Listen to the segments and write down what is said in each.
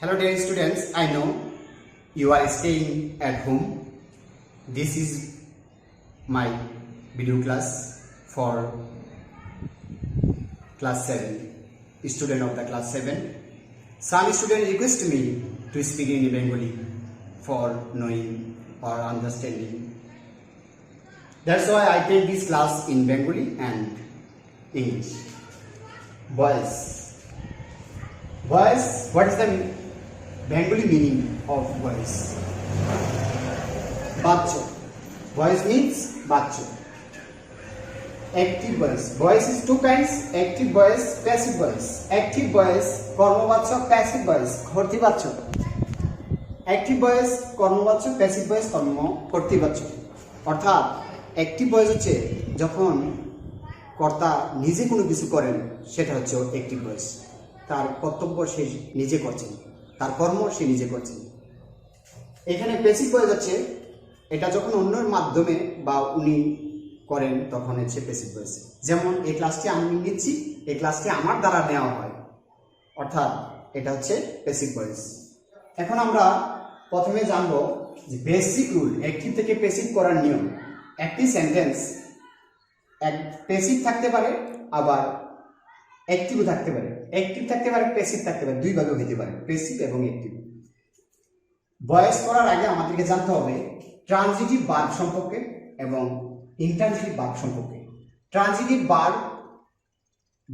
Hello dear students, I know you are staying at home. This is my video class for class 7, student of the class 7. Some students request me to speak in Bengali for knowing or understanding. That's why I take this class in Bengali and English. Boys, what is the Bengali meaning of voice? Bacho. Voice means bacho. Active voice. Voice is two kinds: active voice, passive voice. Active voice, kormabacho, passive voice, kortibacho. Active voice, kormabacho, passive voice, kortibacho. অর্থাৎ active voice হচ্ছে যখন কর্তা নিজে কোনো কিছু করেন সেটা হচ্ছে অ্যাক্টিভ ভয়েস। তার কর্তব্য সে নিজে করছেন, তার কর্ম সে নিজে করছেন। এখানে প্যাসিভ ভয়েস হচ্ছে এটা যখন অন্যের মাধ্যমে বা উনি করেন তখন হচ্ছে প্যাসিভ ভয়েস। যেমন এই ক্লাসটি আমি নিচ্ছি, এই ক্লাসটি আমার দ্বারা নেওয়া হয়, অর্থাৎ এটা হচ্ছে প্যাসিভ ভয়েস। এখন আমরা প্রথমে জানবো যে বেসিক রুল, অ্যাক্টিভ থেকে প্যাসিভ করার নিয়ম। একটি সেন্টেন্স প্যাসিভ থাকতে পারে, আবার অ্যাক্টিভও থাকতে পারে। অ্যাক্টিভ থাকতে পারে, প্যাসিভ থাকতে পারে, দুই ভাবে হতে পারে, প্যাসিভ এবং অ্যাক্টিভ। ভয়েস করার আগে আমাদেরকে জানতে হবে ট্রানজিটিভ ভার্ব সম্পর্কে এবং ইন্ট্রানজিটিভ ভার্ব সম্পর্কে। ট্রানজিটিভ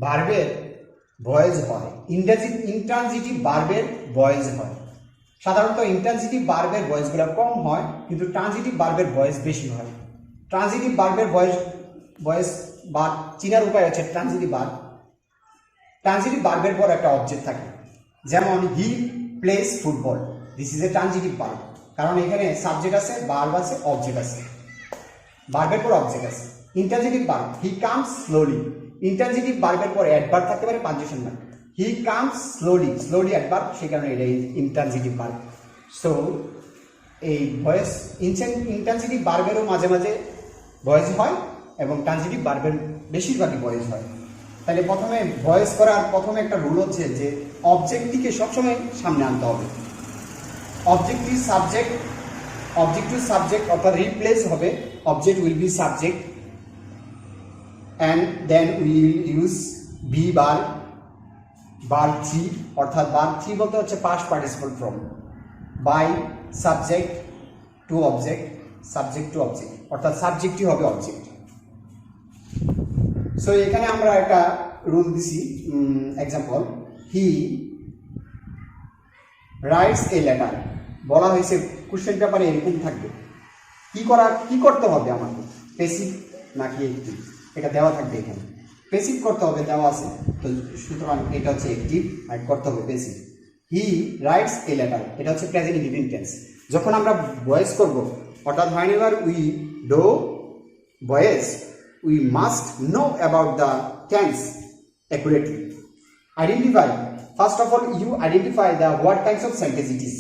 ভার্বের ভয়েস হয়, ইন্ট্রানজিটিভ ভার্বের ভয়েস হয়। সাধারণত ইন্ট্রানজিটিভ ভার্বের ভয়েসগুলো কম হয়, কিন্তু ট্রানজিটিভ ভার্বের ভয়েস বেশি হয়। ট্রানজিটিভ ভার্বের ভয়েস বা চিনার উপায় হচ্ছে ট্রানজিটিভ ভার্ব। ট্রানজিটিভ ভার্বের পর একটা অবজেক্ট থাকে, যেমন he plays football. This is a transitive verb, কারণ এখানে সাবজেক্ট আছে, ভার্ব আছে, অবজেক্ট আছে, ভার্বের পর অবজেক্ট আছে। Intransitive verb, he comes slowly. Intransitive ভার্বের পর অ্যাডভার্ব থাকতে পারে, punctuation mark. He comes slowly, slowly adverb, সেই কারণে এটা ইন্ট্রানজিটিভ ভার্ব। সো এই ভয়েস ইন্ট্রানজিটিভ ভার্বেরও মাঝে মাঝে ভয়েস হয় এবং ট্রানজিটিভ ভার্বের বেশিরভাগই ভয়েস হয়। তাহলে প্রথমে ভয়েস করার প্রথমে একটা রুল হচ্ছে যে অবজেক্টটিকে সবসময় সামনে আনতে হবে। অবজেক্টিভ সাবজেক্ট অর্থাৎ রিপ্লেস হবে, object will be subject and then will use be verb three, অর্থাৎ ভার্ব থ্রি বলতে হচ্ছে past participle form, by subject to object, subject to object, অর্থাৎ সাবজেক্টই হবে অবজেক্ট। সো এখানে আমরা একটা রুল দিছি, example, he writes a letter. বলা হয়েছে কোশ্চেন পেপারে এরকম থাকবে, কি করতে হবে আমাকে, প্যাসিভ নাকি অ্যাক্টিভ, এটা দেওয়া থাকবে। এখানে প্যাসিভ করতে হবে, দেওয়া আছে, তো সুতরাং এটা হচ্ছে অ্যাক্টিভ, আর করতে হবে passive. He writes a letter, এটা হচ্ছে প্রেজেন্ট ইনডিফিনিট টেন্স। যখন আমরা ভয়েস করব, অর্থাৎ whenever we do voice, we must know about the tense accurately. First of all, you identify the what kinds of sentence it is.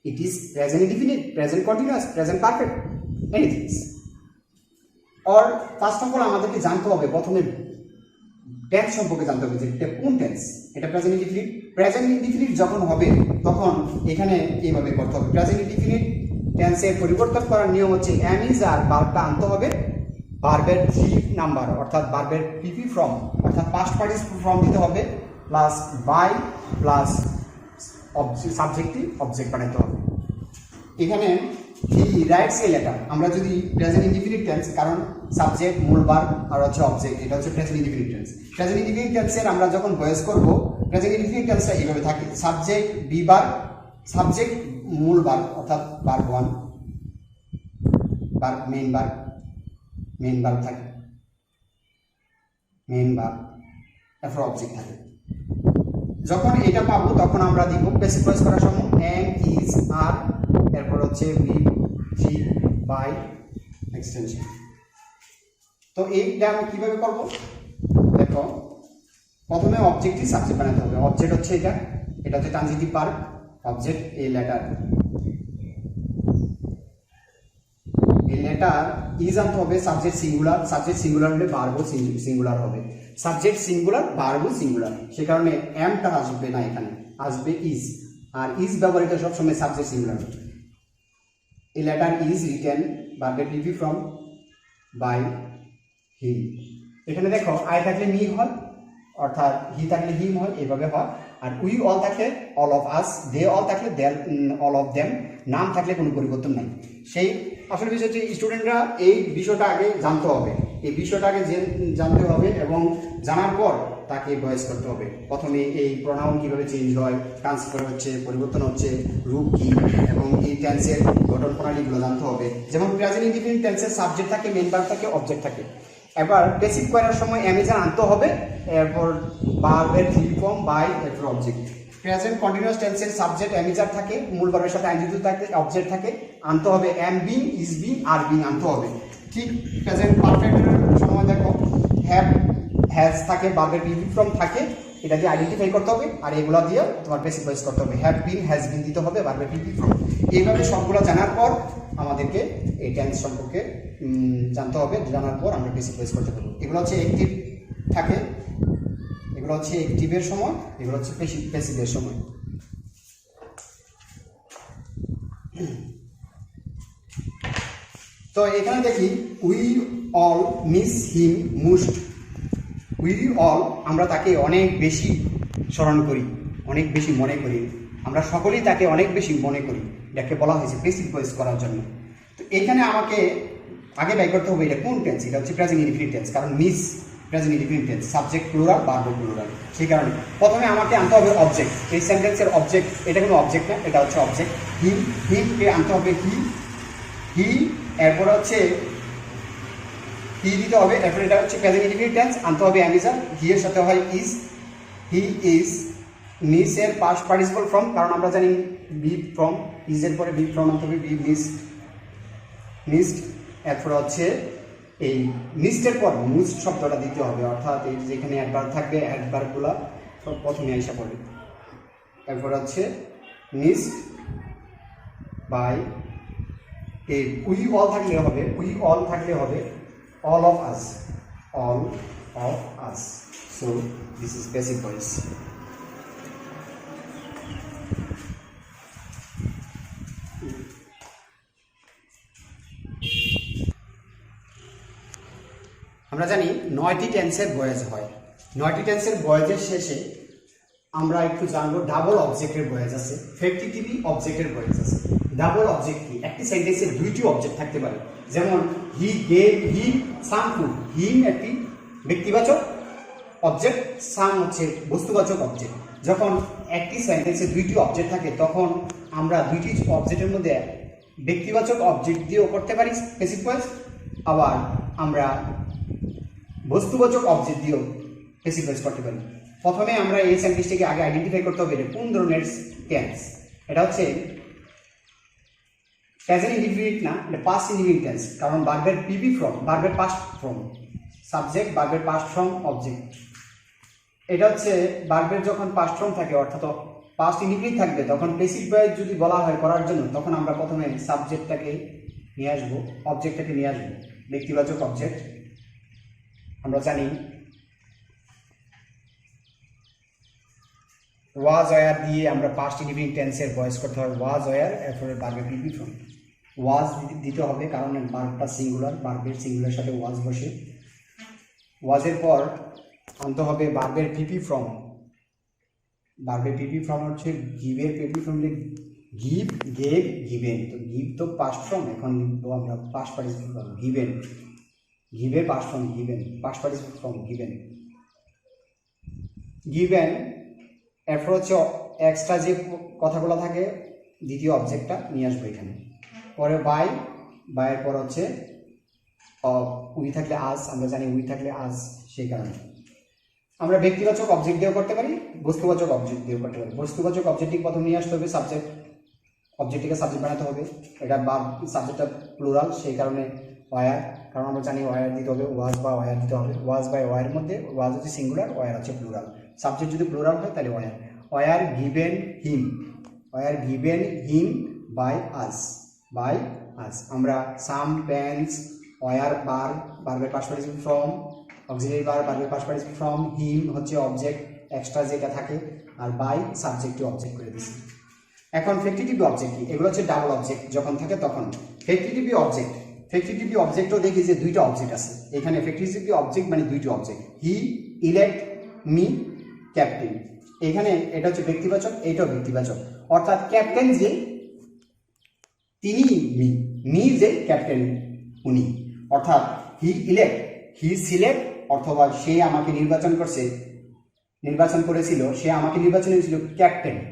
It is present indefinite, present continuous, present perfect, anything. Or first of all, আমাদেরকে জানতে হবে প্রথমে tense সম্পর্কে জানতে হবে যে এটা কোন টেন্স। এটা প্রেজেন্ট ইনডিফিনিট যখন হবে তখন এখানে এইভাবে করতে হবে। প্রেজেন্ট ইনডিফিনিট টেন্সের পরিবর্তন করার নিয়ম হচ্ছে এম ইজ আর ভার্বটা আনতে হবে ভার্বের 3 নাম্বার, অর্থাৎ ভার্বের পিপি ফর্ম, অর্থাৎ পাস্ট পার্টিসিপল ফর্ম দিতে হবে, plus by plus subjective object বানাতে হবে। এখানে হি রাইটস এ লেটার, আমরা যদি প্রেজেন্ট ইনডিফিনিট টেন্স, কারণ সাবজেক্ট মূল ভার্ব আর হচ্ছে অবজেক্ট, এটা হচ্ছে present indefinite tense. Present indefinite টেন্সের আমরা যখন ভয়েস করব, প্রেজেন্ট ইনডিফিনিট টেন্সটা এইভাবে থাকে, সাবজেক্ট বি ভার্ব, সাবজেক্ট মূল ভার্ব অর্থাৎ ভার্ব 1, ভার্ব মেইন ভার্ব থাকে, মেইন ভার্ব, এরপর অবজেক্ট থাকে। যখন এটা পাবো তখন আমরা দিব প্যাসিভ ভয়েস করার সময় এম ইজ আর, এরপর হচ্ছে বি থ্রি বাই এক্সটেনশন। তো এইটা আমি কিভাবে করব, দেখো প্রথমে অবজেক্টই সাবজেক্ট বানাতে হবে। অবজেক্ট হচ্ছে এটা হচ্ছে transitive verb, object a letter. এই লেটার ইজ আনতে হবে, সাবজেক্ট সিঙ্গুলার হলে ভার্বও সিঙ্গুলার হবে, সাবজেক্ট সিঙ্গুলার ভার্বও সিঙ্গুলার, সে কারণে এমটা আসবে না, এখানে আসবে ইজ। আর ইজ ব্যবহৃত সবসময় subject singular. A letter is written ভার্বের পিপি ফ্রম বাই হিম। এখানে দেখো আই থাকলে মি হয়, অর্থাৎ হি থাকলে হিম হয়, এইভাবে হয়। আর উই অল থাকলে all of us, they all থাকলে অল অফ দেম, নাম থাকলে কোনো পরিবর্তন নাই। সেই আসলে বিষয় হচ্ছে স্টুডেন্টরা এই বিষয়টা আগে জানতে হবে, এই বিষয়টা আগে জানতে হবে এবং জানার পর তাকে ভয়েস করতে হবে। প্রথমে এই প্রোনাউন কীভাবে চেঞ্জ হয়, ট্রান্সফার হচ্ছে, পরিবর্তন হচ্ছে, রূপ কী, এবং এই টেন্সের গঠন প্রণালীগুলো জানতে হবে। যেমন প্রেজেন্ট ইনডিফিনিট টেন্সের সাবজেক্ট থাকে, মেন ভার্ব থাকে, অবজেক্ট থাকে। এবার প্যাসিভ করার সময় অ্যামিজার আনতে হবে, এরপর ভার্বের ফর্ম বাই, এরপর অবজেক্ট। প্রেজেন্ট কন্টিনিউয়াস টেন্সের সাবজেক্ট অ্যামিজার থাকে, মূল ভার্বের সাথে আইনযুক্ত থাকে, অবজেক্ট থাকে, আনতে হবে am being, is being, are being আনতে হবে। ঠিক প্রেজেন্ট পারফেক্টের সময় দেখো হ্যাভ, হ্যাজ থাকে, ভার্বের পিপি ফর্ম থাকে, এটা দিয়ে আইডেন্টিফাই করতে হবে, আর এগুলো দিয়ে তোমার বেসিক ভয়েস করতে হবে। হ্যাভ বিন, হ্যাজ বিন দিতে হবে, ভার্বের পিপি ফর্ম। এইভাবে সবগুলো জানার পর আমাদেরকে এই টেন্স সম্পর্কে জানতে হবে, জানার পর আমরা বেসিক ভয়েস করতে পারবো। এগুলো হচ্ছে অ্যাক্টিভ থাকে, এগুলো হচ্ছে অ্যাক্টিভের সময়, এগুলো হচ্ছে প্যাসিভের সময়। তো এখানে দেখি we all miss him most. We all, আমরা তাকে অনেক বেশি স্মরণ করি, অনেক বেশি মনে করি, আমরা সকলেই তাকে অনেক বেশি মনে করি। এটাকে বলা হয়েছে প্যাসিভ ভয়েস করার জন্য। তো এইখানে আমাকে আগে বাই করতে হবে এটা কোন টেন্স, এটা হচ্ছে প্রেজেন্ট ইনডিফিনিট টেন্স, কারণ miss present indefinite tense, subject plural, verb plural. সেই কারণে প্রথমে আমাকে আনতে হবে অবজেক্ট। এই সেন্টেন্সের অবজেক্ট, এটা কোনো অবজেক্ট না, এটা হচ্ছে অবজেক্ট হিম। হিমকে আনতে হবে হি, এরপর হচ্ছে হি দিতে হবে, এরপর এটা হচ্ছে প্রেজেন্ট ইনডিফিনিট টেন্স, আনতে হবে অ্যামিজার, হি এর সাথে হয় ইজ, হি ইজ। মিস এর পাস্ট পার্টিসিপল ফর্ম, কারণ আমরা জানি বি ফর্ম, ইজ এর পরে বি ফর্ম আনতে হবে, বি মিসড। এরপর হচ্ছে এই মিসডের পর মুস্ট শব্দটা দিতে হবে, অর্থাৎ এই যেখানে অ্যাডভার্ব থাকবে, অ্যাডভার্বগুলো সব প্রথমে আইসা পড়বে। এরপর হচ্ছে মিসড বাই, এই উই অল থাকলে হবে, উই অল থাকলে হবে all of us, all of us. So this is basic voice. আমরা জানি 9টি টেন্সের ভয়েস হয়। 9টি টেন্সের ভয়েসের শেষে আমরা একটু জানবো ডাবল অবজেক্টের ভয়েস আছে, ফ্যাক্টিটিভি অবজেক্টের ভয়েস আছে। ডাবল অবজেক্ট কি? একটি সেন্টেন্সে দুইটি অবজেক্ট থাকতে পারে, যেমন he gave him some food. হিম একটি ব্যক্তিবাচক অবজেক্ট, সাম হচ্ছে বস্তুবাচক অবজেক্ট। যখন একটি সেন্টেন্সে দুইটি অবজেক্ট থাকে তখন আমরা দুইটি অবজেক্টের মধ্যে ব্যক্তিবাচক অবজেক্ট দিয়েও করতে পারি প্যাসিভ ভয়েস, আবার আমরা বস্তুবাচক অবজেক্ট দিয়েও প্যাসিভ ভয়েস করতে পারি। প্রথমে আমরা এই সেন্টেন্সটিকে আগে আইডেন্টিফাই করতে হবে এটা কোন ধরনের টেন্স। এটা হচ্ছে প্রেজেন্ট ইনডিফিনিট না, এটা পাস্ট ইনডিফিনিট টেন্স, কারণ ভার্বের পিপি ফর্ম, ভার্বের পাস্ট ফর্ম, সাবজেক্ট, ভার্বের পাস্ট ফর্ম, অবজেক্ট। এটা হচ্ছে ভার্বের যখন পাস্ট ফর্ম থাকে, অর্থাৎ পাস্ট ইনডিফিনিট থাকবে, তখন প্যাসিভ ভয়েস যদি বলা হয় করার জন্য, তখন আমরা প্রথমে সাবজেক্টটাকে নিয়ে আসবো, অবজেক্টটাকে নিয়ে আসবো, ব্যক্তিবাচক অবজেক্ট। আমরা জানি ওয়াজ ওয়ার দিয়ে আমরা পাস্ট ইনডিফিনিট টেন্সের ভয়েস করতে হয়, ওয়াজ ওয়ার, এরপরে ভার্বের পিপি ফর্ম। ওয়াজ দিতে হবে কারণ ভার্বটা সিঙ্গুলার, ভার্বের সিঙ্গুলার সাথে ওয়াজ বসে। ওয়াজের পর আনতে হবে ভার্বের পিপি ফর্ম। ভার্বের পিপি ফর্ম হচ্ছে গিভের PP form, give, gave, given. তো গিভ তো পাস্ট ফর্ম, এখন লিখবো আমরা পাস্ট পার্টিসিপল ফর্ম, গিভেন। গিভের past form given, past participle form given. Given, এরপর হচ্ছে এক্সট্রা যে কথাগুলো থাকে দ্বিতীয় অবজেক্টটা নিয়ে আসবো এখানে। পরে বাই, বাইয়ের পর হচ্ছে উই থাকলে আজ, আমরা জানি উই থাকলে আজ, সেই কারণে আমরা ব্যক্তিবাচক অবজেক্ট দিয়েও করতে পারি, বস্তুবাচক অবজেক্ট দিয়েও করতে পারি। বস্তুবাচক অবজেক্টটিকে প্রথমে নিয়ে আসতে হবে, সাবজেক্ট, অবজেক্টটিকে সাবজেক্ট বানাতে হবে। এটা বা সাবজেক্টটা প্লুরাল, সেই কারণে ওয়ার, কারণ আমরা জানি ওয়ার দিতে হবে, ওয়াজ বা ওয়ার দিতে হবে। ওয়াজ বাই ওয়ার মধ্যে ওয়াজ হচ্ছে সিঙ্গুলার, ওয়ার হচ্ছে প্লুরাল। সাবজেক্ট যদি প্লুরাল হয় তাহলে were. Were given him, were given him by us, by us. আমরা সাম পেন্স, ওয়ার বার, ভার্বের past participle form, auxiliary verb, ভার্বের পাস্ট পার্টিসিপল ফর্ম, হিম হচ্ছে অবজেক্ট এক্সট্রা যেটা থাকে, আর বাই সাবজেক্টে অবজেক্ট করে দিচ্ছি। এখন ফ্যাক্টিটিভ অবজেক্ট কি? এগুলো হচ্ছে ডাবল অবজেক্ট যখন থাকে তখন। ফ্যাক্টিটিভ অবজেক্টও দেখি যে দুইটা অবজেক্ট আছে এখানে। ফ্যাক্টিটিভ অবজেক্ট মানে দুইটা অবজেক্ট, হি ইলেক্ট মি ক্যাপ্টেন। এখানে এটা হচ্ছে ব্যক্তিবাচক, এইটাও ব্যক্তিবাচক, অর্থাৎ ক্যাপ্টেন যে তিনি, মি যে ক্যাপ্টেন উনি, অর্থাৎ হি ইলেক্ট, হি সিলেক্ট অথবা সে আমাকে নির্বাচন করেছিল, সে আমাকে নির্বাচন করেছিল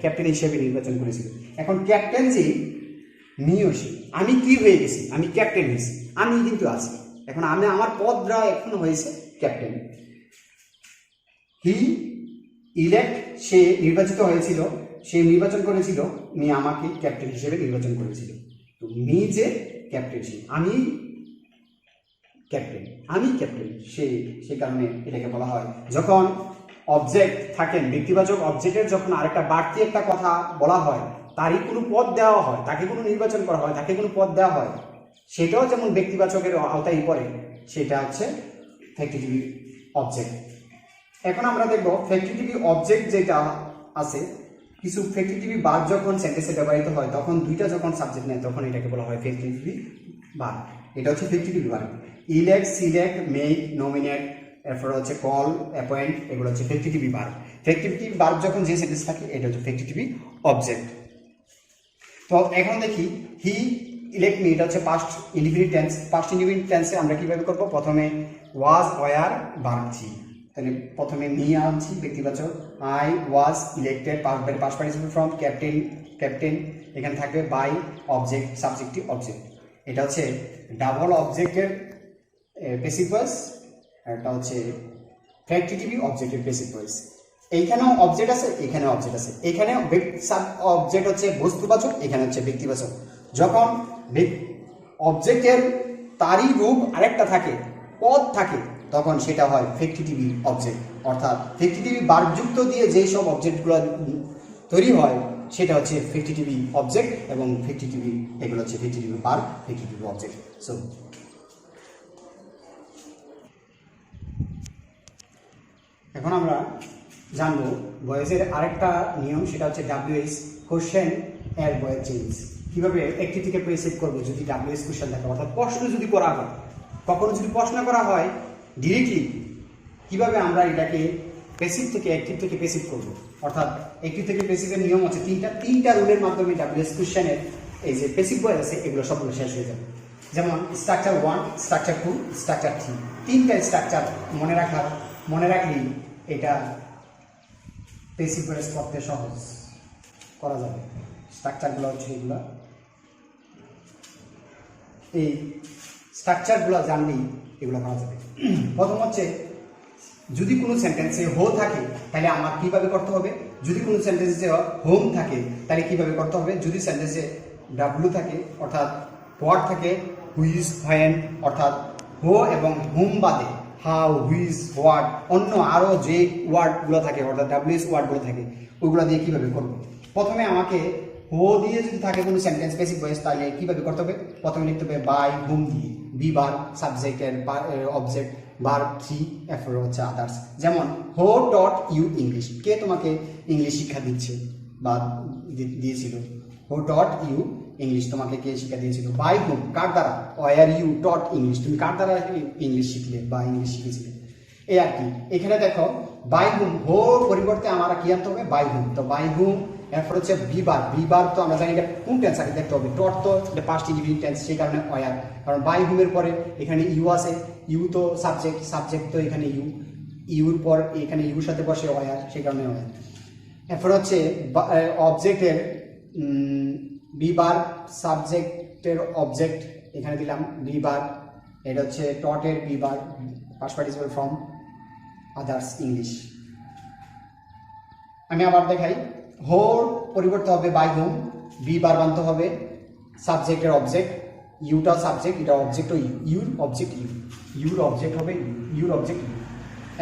ক্যাপ্টেন হিসেবে নির্বাচন করেছিল। এখন ক্যাপ্টেন যে মিও সে, আমি কি হয়ে গেছি? আমি ক্যাপ্টেন হয়েছি, আমি কিন্তু আছি এখন, আমার পদটা এখন হয়েছে ক্যাপ্টেন। হি ইলেক্ট, সে নির্বাচিত হয়েছিল, সে নির্বাচন করেছিল, মি আমাকে ক্যাপ্টেন হিসেবে নির্বাচন করেছিল। তো মি যে ক্যাপ্টেন, সে আমি ক্যাপ্টেন সেই কারণে এটাকে বলা হয় যখন অবজেক্ট থাকেন, ব্যক্তিবাচক অবজেক্টের যখন আরেকটা বাড়তি একটা কথা বলা হয়, তারই কোনো পদ দেওয়া হয়, তাকে কোনো নির্বাচন করা হয়, তাকে কোনো পদ দেওয়া হয়, সেটাও যেমন ব্যক্তিবাচকের আওতায় পড়ে, সেটা হচ্ছে ফ্যাক্টিটিভ অবজেক্ট। এখন আমরা দেখব ফ্যাক্টিটিভ অবজেক্ট যেটা আছে, কিছু ফ্যাক্টিটিভ ভার্ব যখন সেন্টেন্সে ব্যবহৃত হয় তখন দুইটা যখন সাবজেক্ট নেয় তখন এটাকে বলা হয় ফ্যাক্টিটিভ ভার্ব। এটা হচ্ছে factitive verb. Elect, select, make, nominate, এরপর হচ্ছে কল, অ্যাপয়েন্ট, এগুলো হচ্ছে ফ্যাক্টিটিভ ভার্ব। ফ্যাক্টিটিভ ভার্ব যখন যে সেন্টেন্স থাকে এটা হচ্ছে ফ্যাক্টিটিভ অবজেক্ট। তো এখন দেখি হি ইলেক্ট মি, এটা হচ্ছে past indefinite tense. Past indefinite টেন্সে আমরা কিভাবে করব? প্রথমে ওয়াজ, ওয়ার, ভার্ব থ্রি। তাহলে প্রথমে মি আনছি ব্যক্তিবাচক, I was elected, past participle from captain, এখানে থাকবে বাই, অবজেক্ট, সাবজেক্টিভ অবজেক্ট। এটা হচ্ছে ডাবল অবজেক্টের প্যাসিভ ভয়েস, এটা হচ্ছে ফ্যাক্টিটিভ অবজেক্টের প্যাসিভ ভয়েস। এইখানেও অবজেক্ট আছে, এখানে অবজেক্ট আছে। এখানে অবজেক্ট হচ্ছে বস্তুবাচক, এখানে হচ্ছে ব্যক্তিবাচক। যখন অবজেক্টের তারই রূপ আরেকটা থাকে, পদ থাকে, তখন সেটা হয় ফ্যাক্টিটিভ অবজেক্ট। অর্থাৎ ফ্যাক্টিটিভ ভার্বযুক্ত দিয়ে যেই সব অবজেক্টগুলো তৈরি হয় সেটা হচ্ছে ফ্যাক্টিটিভ অবজেক্ট, এবং ফ্যাক্টিটিভ এগুলো হচ্ছে factitive verb, factitive object. So এখন আমরা জানবো ভয়েসের আরেকটা নিয়ম, সেটা হচ্ছে WH কোশ্চেন এর ভয়েস চেঞ্জ। কিভাবে একটি থেকে প্রেসিভ করবো যদি WH কোশ্চেন থাকে, অর্থাৎ প্রশ্ন যদি করা হয়, কখনো যদি প্রশ্ন করা হয় ডিরেক্টলি, কিভাবে আমরা এটাকে প্যাসিভ থেকে অ্যাক্টিভ থেকে প্যাসিভ করবো। অর্থাৎ অ্যাক্টিভ থেকে প্যাসিভের নিয়ম হচ্ছে তিনটা রুলের মাধ্যমে WH কোশ্চেনের এই যে প্যাসিভ ভয়েস আছে এগুলো সবগুলো শেষ হয়ে যাবে। যেমন স্ট্রাকচার 1, স্ট্রাকচার 2, স্ট্রাকচার 3, তিনটা স্ট্রাকচার মনে রাখলেই এটা প্যাসিভ ভয়েস করতে সহজ করা যাবে। স্ট্রাকচারগুলো হচ্ছে এগুলো, এই স্ট্রাকচারগুলো জানলেই এগুলো করা যাবে। প্রথম হচ্ছে যদি কোনো সেন্টেন্সে হো থাকে তাহলে আমার কিভাবে করতে হবে, যদি কোনো সেন্টেন্সে হোম থাকে তাহলে কিভাবে করতে হবে, যদি সেন্টেন্সে ডাব্লু থাকে অর্থাৎ হোয়াট থাকে, হুইজ, হোয়েন, অর্থাৎ হো এবং হোম বাদে হাউ, হুইজ, হোয়াট, অন্য আরও যে ওয়ার্ডগুলো থাকে অর্থাৎ WH ওয়ার্ডগুলো থাকে ওইগুলো দিয়ে কীভাবে করবো। প্রথমে আমাকে হো দিয়ে যদি থাকে কোনো সেন্টেন্স প্যাসিভ ভয়েস তাহলে কীভাবে করতে হবে? প্রথমে লিখতে হবে বাই হুম দিয়ে, বি বার সাবজেক্টের অবজেক্ট, বার থ্রি, এরপর হচ্ছে আদার্স। যেমন হো টট ইউ ইংলিশ, কে তোমাকে ইংলিশ শিক্ষা দিচ্ছে বা দিয়েছিল? হো টট ইউ ইংলিশ, তোমাকে কে শিক্ষা দিয়েছিল? বাই হুম, কার দ্বারা? ওয়ার ইউ টট ইংলিশ, তুমি কার দ্বারা ইংলিশ শিখলে বা ইংলিশ শিখেছিলে, এই আর কি। এখানে দেখো বাই হুম, হোর পরিবর্তে আমার কি আনতে হবে? বাই হুম। তো বাই হুম, এরপর হচ্ছে বিবার তো আমরা জানি এটা কোন টেন্স আগে দেখতে হবে, টট তো এটা পাস্ট ইনডিফিনিট টেন্স, সেই কারণে ওয়ার, কারণ বাই হুমের পরে এখানে ইউ আছে, ইউ তো সাবজেক্ট তো এখানে ইউর পর এখানে ইউর সাথে বসে ওয়ার, সেই কারণে ওয়ার। এরপর হচ্ছে অবজেক্টের বিবার সাবজেক্টের অবজেক্ট এখানে দিলাম বিবার, এটা হচ্ছে টটের বিবার past participle from others English. আমি আবার দেখাই, হোর পরিবর্তে হবে বাই হোম, বিবার বানতে হবে সাবজেক্টের অবজেক্ট, ইউটা সাবজেক্ট, এটা object, your object your object হবে ইউর অবজেক্ট ইউ।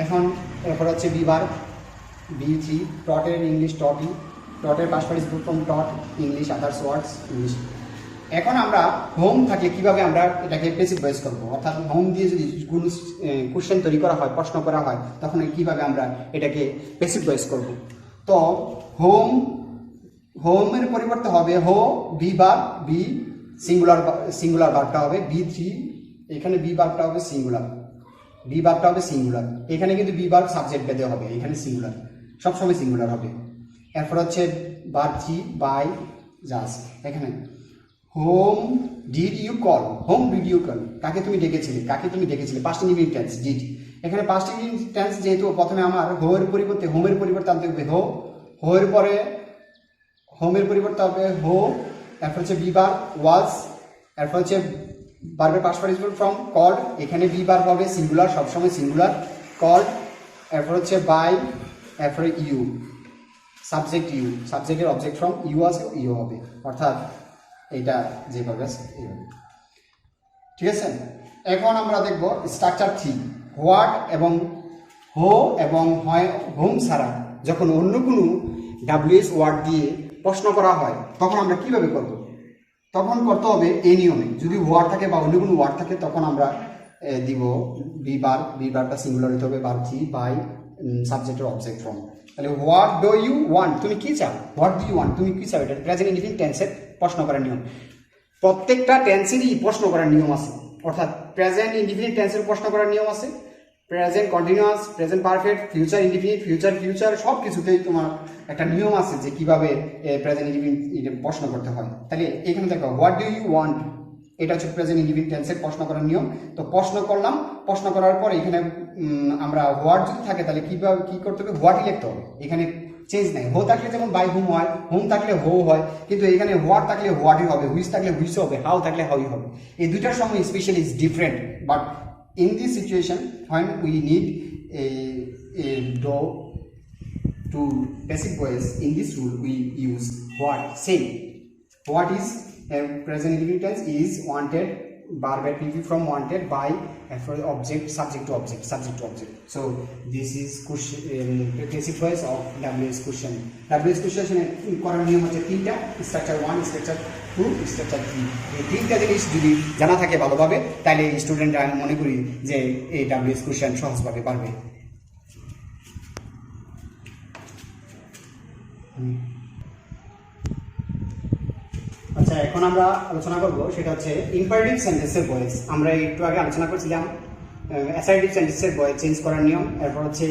এখন এরপর হচ্ছে বিবার B3, টটের ইংলিশ টট ই, টটের past participle from taught English, others words English. এখন আমরা হোম থাকলে কিভাবে আমরা এটাকে প্যাসিভ ভয়েস করবো, অর্থাৎ হোম দিয়ে যদি কোনো কোশ্চেন তৈরি করা হয়, প্রশ্ন করা হয়, তখন কিভাবে আমরা এটাকে প্যাসিভ ভয়েস করব। তো হোম হোমের পরিবর্তে হবে হো বি বার বি সিঙ্গুলার বারটা হবে বি থ্রি, এখানে বি বারটা হবে সিঙ্গুলার, বি বারটা হবে সিঙ্গুলার, এখানে কিন্তু বি বার সাবজেক্ট বেঁধে হবে, এখানে সিঙ্গুলার, সবসময় সিঙ্গুলার হবে। এরপর হচ্ছে বার থ্রি বাই জাস্ট, এখানে whom did you call, whom did you call, কাকে তুমি ডেকেছিলে, কাকে তুমি ডেকেছিলে, পাস্ট ইনডিফিনিট টেন্স ডিড। এখানে পাস্ট ইনডিফিনিট টেন্স যেহেতু প্রথমে আমার হোমের পরিবর্তে আনতে হবে হো, হোয়ের পরে হোমের পরিবর্তে হবে হো, এরপর হচ্ছে বি বার ওয়াজ, এরপর হচ্ছে বারবার পাস্ট পার্টিসিপল ফ্রম কল্ড, এখানে বি বার হবে সিঙ্গুলার, সবসময় সিঙ্গুলার কল্ড, এরপর হচ্ছে বাই, এরপরে ইউ সাবজেক্ট, ইউ সাবজেক্টের অবজেক্ট ফ্রম ইউ আছে, ইউ হবে, অর্থাৎ এইটা যেভাবে আছে এইভাবে। ঠিক আছে, এখন আমরা দেখব স্ট্রাকচার থ্রি। হোয়াট এবং হো এবং হোম ছাড়া যখন অন্য কোনো ডাব্লিউএস ওয়ার্ড দিয়ে প্রশ্ন করা হয় তখন আমরা কিভাবে করব? তখন করতে হবে এই নিয়মে, যদি ওয়ার্ড থাকে বা অন্য কোনো ওয়ার্ড থাকে তখন আমরা দিব বি বারটা সিঙ্গুলার হতে হবে, বার থ্রি বাই সাবজেক্টের অবজেক্ট ফ্রম। তাহলে হোয়াট ডু ইউ ওয়ান্ট, তুমি কি চাও, হোয়াট ডু ইউ ওয়ান্ট, তুমি কি চাও, এটা প্রেজেন্ট ইনডিফিনিট টেন্সের প্রশ্ন করার নিয়ম। প্রত্যেকটা টেন্সেরই প্রশ্ন করার নিয়ম আছে, অর্থাৎ প্রেজেন্ট ইনডিফিনিট টেন্সের প্রশ্ন করার নিয়ম আছে, present continuous, present perfect, future indefinite, future সব কিছুতেই তোমার একটা নিয়ম আছে যে কিভাবে প্রেজেন্ট ইনডিফিনিট প্রশ্ন করতে হয়। তাহলে এখানে দেখো হোয়াট ডু ইউ ওয়ান্ট, এটা হচ্ছে প্রেজেন্ট ইনডিফিনিট টেন্সের প্রশ্ন করার নিয়ম। তো প্রশ্ন করলাম, প্রশ্ন করার পর এখানে আমরা হোয়াট যদি থাকে তাহলে কিভাবে কি করতে হবে, হোয়াটই লিখতে হবে, এখানে চেঞ্জ নাই। হো থাকলে যেমন বাই হুম হয়, হোম থাকলে হো হয়, কিন্তু এখানে হোয়াট থাকলে হোয়াটই হবে, হুইচ থাকলে হুইচ হবে, হাউ থাকলে হাউই হবে। এই দুইটার সময় specially is different, but in this situation when we need a do to basic voice, in this rule we use what, say what is present indefinite tense is wanted, verb pp from wanted by for object, subject to object, so this is question basic voice of ws question করার নিয়ম হচ্ছে তিনটা, structure 1, structure 2, structure 3। এই তিনটা জিনিস যদি জানা থাকে ভালোভাবে তাহলে স্টুডেন্টরা আমি মনে করি যে এই ডাব্লিউএস কোশ্চেন সহজভাবে পারবে। আচ্ছা, এখন আমরা আলোচনা করব সেটা হচ্ছে ইম্পারেটিভ সেন্টেন্সের ভয়েস। আমরা একটু আগে আলোচনা করছিলাম অ্যাসার্টিভ সেন্টেন্সের ভয়েস চেঞ্জ করার নিয়ম, এরপর হচ্ছে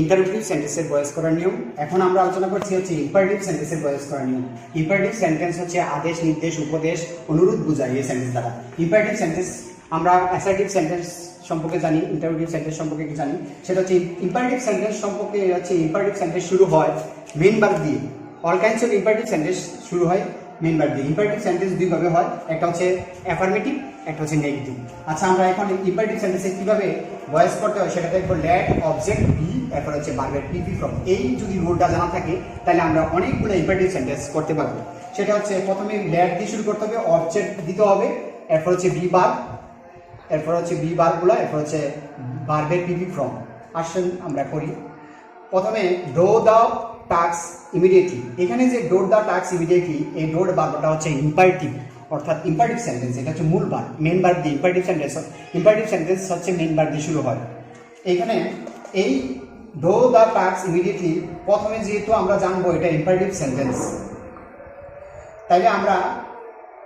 ইন্টারোগেটিভ সেন্টেন্সের ভয়েস করার নিয়ম। এখন আমরা আলোচনা করছি হচ্ছে ইম্পারেটিভ সেন্টেন্সের ভয়েস করার নিয়ম। ইম্পারেটিভ সেন্টেন্স হচ্ছে আদেশ, নির্দেশ, উপদেশ, অনুরোধ বোঝায় এই সেন্টেন্স দ্বারা। ইম্পারেটিভ সেন্টেন্স আমরা অ্যাসার্টিভ সেন্টেন্স সম্পর্কে জানি, ইন্টারোগেটিভ সেন্টেন্স সম্পর্কে কি জানি, সেটা হচ্ছে ইম্পারেটিভ সেন্টেন্স সম্পর্কে হচ্ছে ইম্পারেটিভ সেন্টেন্স শুরু হয় মেন ভার্ব দিয়ে। All kinds of imperative sentence শুরু হয় মেন ভার্ব দিয়ে। ইম্পারেটিভ সেন্টেন্স দুইভাবে হয়, একটা হচ্ছে অ্যাফার্মেটিভ, একটা হচ্ছে নেগেটিভ। আচ্ছা, আমরা এখন ইম্পারেটিভ সেন্টেন্সে কিভাবে ভয়েস করতে হয় সেটা দেখবো। লেট অবজেক্ট বি, এরপর হচ্ছে ভার্বের পিপি ফ্রম। এই যদি রুলটা জানা থাকে তাহলে আমরা অনেকগুলো ইম্পারেটিভ সেন্টেন্স করতে পারবো। সেটা হচ্ছে প্রথমে লেট দিয়ে শুরু করতে হবে, অবজেক্ট দিতে হবে, এরপর হচ্ছে বি ভার্ব, এরপর হচ্ছে বি ভার্বগুলো, এরপর হচ্ছে ভার্বের পিপি ফ্রম। আসেন আমরা করি। প্রথমে ডো দ্য টাস্ক ইমিডিয়েটলি। এখানে যে ডো দ্য টাস্ক ইমিডিয়েটলি, এই ডোর ভার্বটা হচ্ছে ইম্পারেটিভ, অর্থাৎ ইম্পারেটিভ সেন্টেন্স। এটা হচ্ছে মূল ভার্ব, মেন ভার্ব দিয়ে ইম্পারেটিভ সেন্টেন্স হচ্ছে মেন ভার্ব দিয়ে শুরু হয়। এখানে এই ডো দ্য টাস্ক ইমিডিয়েটলি প্রথমে যেহেতু আমরা জানবো এটা ইম্পারেটিভ সেন্টেন্স, তাইলে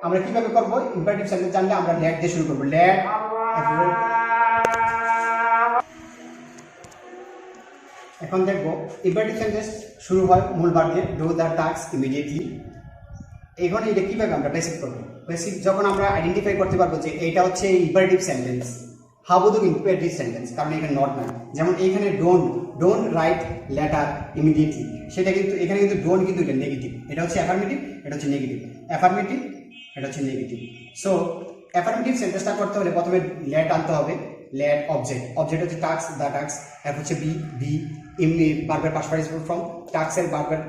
আমরা কিভাবে করবো? ইম্পারেটিভ সেন্টেন্স জানলে আমরা লেট দিয়ে শুরু করবো। লেট, এখন দেখবো ইম্পারেটিভ সেন্টেন্স শুরু হয় মূল ভার্ব দিয়ে, ডু দ্য টাস্ক ইমিডিয়েটলি। এখন এটা কিভাবে আমরা বেসিক করবো? বেসিক যখন আমরা আইডেন্টিফাই করতে পারবো যে এটা হচ্ছে ইম্পারেটিভ সেন্টেন্স, হাবুদুক ইম্পারেটিভ সেন্টেন্স, কারণ এখানে নট না। যেমন এইখানে ডোন্ট রাইট লেটার ইমিডিয়েটলি, সেটা কিন্তু এখানে কিন্তু ডোন্ট কিন্তু এটা নেগেটিভ। এটা হচ্ছে অ্যাফার্মেটিভ, এটা হচ্ছে নেগেটিভ, অ্যাফার্মেটিভ, এটা হচ্ছে নেগেটিভ। সো অ্যাফার্মেটিভ সেন্টেন্সটা করতে হলে প্রথমে লেট আনতে হবে। লেট অবজেক্ট হচ্ছে টাস্ক, দ্য টাস্ক, এরপর হচ্ছে বি ভার্বের পাস্ট পার্টিসিপল ফর্ম, টাস্কের ভার্বের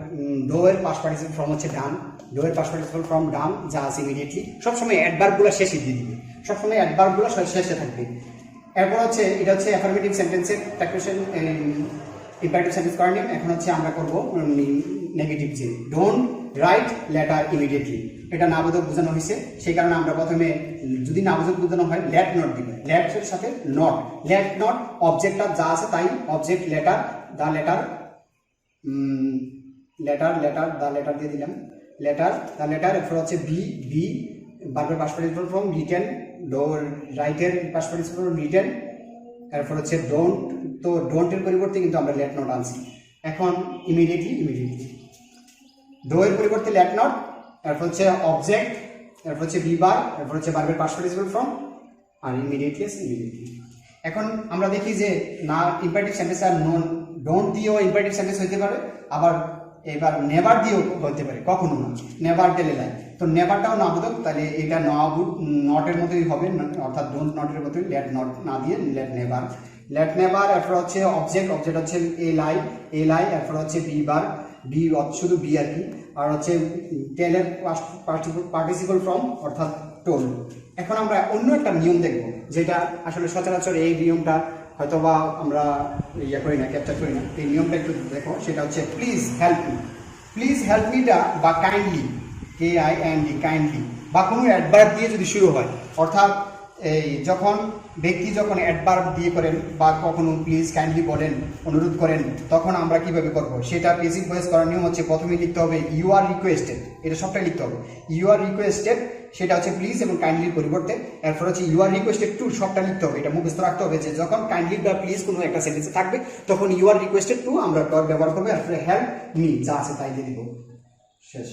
ডো এর পাস্ট পার্টিসিপল ফর্ম হচ্ছে ডান, ডো এর পাস্ট পার্টিসিপল ফর্ম ডান, যা আছে ইমিডিয়েটলি। সবসময় অ্যাডভার্বগুলো শেষে দিয়ে দিবে, সবসময় অ্যাডভার্বগুলো শেষে থাকবে। এরপর হচ্ছে এটা হচ্ছে অ্যাফার্মেটিভ সেন্টেন্সের ট্যাক্সেশন ইম্পারেটিভ সেন্টেন্স করার নিয়ম। এখন হচ্ছে আমরা করব নেগেটিভ, যে ডোন্ট রাইট লেটার ইমিডিয়েটলি। এটা নাবোধক বোঝানো হয়েছে, সেই কারণে আমরা প্রথমে যদি নাবোধক বোঝানো হয় লেট নট দিবে, লেটের সাথে নট, লেট নট অবজেক্টটা যা আছে তাই, object letter, the letter, the letter দিয়ে দিলাম। লেটার দ্য লেটার, এরপর হচ্ছে বি বি ভার্বের পাস্ট পার্টিসিপল ফর্ম রিটেন, রাইটের পাস্ট পার্টিসিপল ফর্ম রিটেন, এরপর হচ্ছে ডোন্ট, তো ডোন্টের পরিবর্তে কিন্তু আমরা লেট নট আনছি। এখন ইমিডিয়েটলি ডো এর পরিবর্তে লেট নট, এরপর হচ্ছে অবজেক্ট, এরপর হচ্ছে বি বার, এরপর হচ্ছে ভার্বের পাস্ট পার্টিসিপল ফর্ম, আর ইমিডিয়েটলি। এখন আমরা দেখি যে না ইম্পারেটিভ সেন্টেন্স আর ডোন্ট দিয়েও ইম্পারেটিভ সেন্টেন্স হইতে পারে, আবার এবার নেভার দিয়েও হতে পারে, কখনো না নেভার দিলে লাই, তো নেভারটাও না বোধক, তাহলে এটা নটের মতোই হবে, অর্থাৎ ডোন্ট নটের মতোই, লেট নট না দিয়ে লেট নেভার, এরপর হচ্ছে অবজেক্ট হচ্ছে এ লাই, এরপর হচ্ছে বি বার, বি শুধু বি আর কি, আর হচ্ছে টেলের পার্টিসিপল ফর্ম অর্থাৎ টোল। এখন আমরা অন্য একটা নিয়ম দেখব, যেটা আসলে সচরাচর এই নিয়মটা হয়তোবা আমরা করি না, ক্যাপচার করি না, এই নিয়মটা একটু দেখো। সেটা হচ্ছে প্লিজ হেল্প মিটা বা কাইন্ডলি, KIND কাইন্ডলি, বা কোনো অ্যাডভার্ব দিয়ে যদি শুরু হয়, অর্থাৎ এই যখন ব্যক্তি যখন অ্যাডভার্ব দিয়ে করেন বা কখনো প্লিজ কাইন্ডলি বলেন, অনুরোধ করেন, তখন আমরা কিভাবে করব সেটা বেসিক ভয়েস করার নিয়ম হচ্ছে প্রথমে লিখতে হবে ইউ আর রিকোয়েস্টেড, এটা সবটাই লিখতে হবে ইউ আর রিকোয়েস্টেড, সেটা হচ্ছে প্লিজ এবং কাইন্ডলির পরিবর্তে। এরপর হচ্ছে ইউ আর রিকোয়েস্টেড টু, সবটা লিখতে হবে, এটা মুখস্থ রাখতে হবে যে যখন কাইন্ডলি বা প্লিজ কোনো একটা সেন্টেন্সে থাকবে তখন ইউ আর রিকোয়েস্টেড টু আমরা ডট ব্যবহার করবো, এরপরে হেল্প মি যা আছে তাই দিয়ে দিব, শেষ।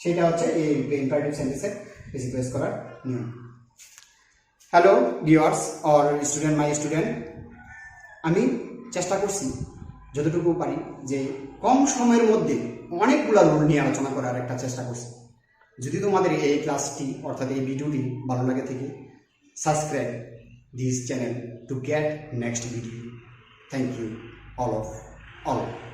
সেটা হচ্ছে এই ইম্পারেটিভ সেন্টেন্সের বেসিক ভয়েস করার নিয়ম। Hello viewers or my student, আমি চেষ্টা করছি যতটুকু পারি যে কম সময়ের মধ্যে অনেকগুলো রুল নিয়ে আলোচনা করার একটা চেষ্টা করছি। যদি তোমাদের এই ক্লাসটি অর্থাৎ এই ভিডিওটি ভালো লাগে থেকে subscribe this channel to get next video. Thank you all.